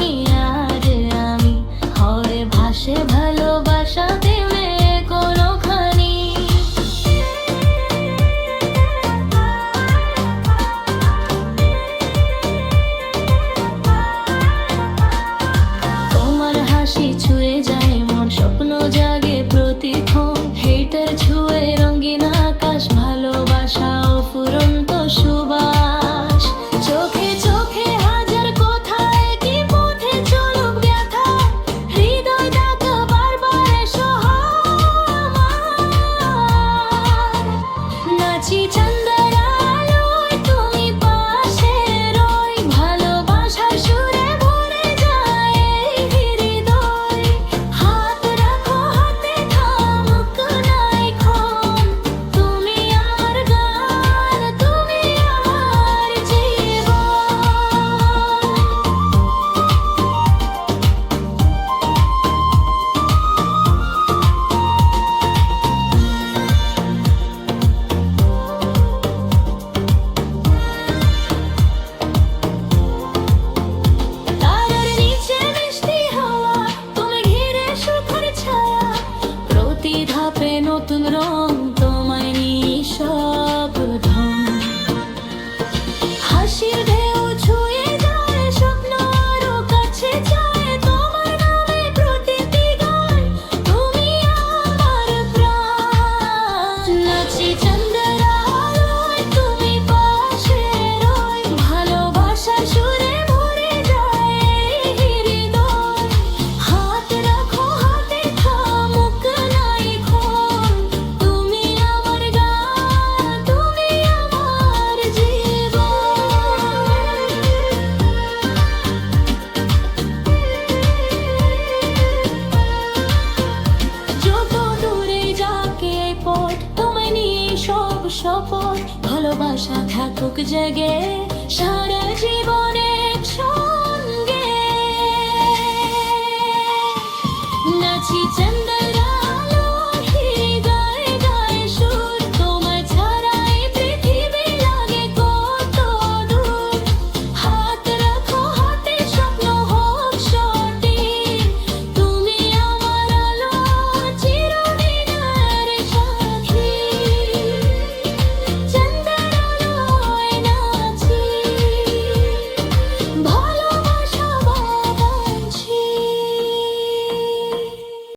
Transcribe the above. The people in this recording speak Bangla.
তুমি আর আমি, হয় ভাসে ভালোবাসা দেবে কোনোখানি। তোমার হাসি ছুঁয়ে যায় মন, স্বপ্ন জাগে প্রতিক্ষণ, হেটার ছুঁয়ে রঙিন আকাশ, ভালোবাসা অফুরন্ত সুবাস। চোখে চোখে হাজার কথা, একই পথে চলুক ব্যথা, হৃদয় ডাকা বারবার এসো আমার। নাচি চাঁদের আলোয়, তুমি পাশে রই, ভালোবাসার সুরে ভরে যায় এই হৃদয়। হাত রাখো হাতে, থামুক নাই ক্ষণ, তুমি আমার গান, তুমি আমার জীবন। তারার নিচে মিষ্টি হাওয়া, তুমি ঘিরে সুখের ছায়া, প্রতি ধাপে নতুন রং, তোমায় নিঃশব্দন। হাসির ঢেউ ছুঁয়ে যায় স্বপ্ন, আরো কাছে যায়, তোমার নামে প্রতিটি গান, তুমি আমার প্রাণ। নাচি চাঁদের আলোয়, তুমি পাশে রই, ভালোবাসার সুরে ভরে যায় এই হৃদয়। হাত রাখো হাতে, থামুক নাই ক্ষণ, তুমি আমার গান, তুমি আমার জীবন। যত দূরে যাকে পথ, তোমায় নিয়ে সব শপথ, ভালোবাসা থাকুক জেগে সারা জীবনে।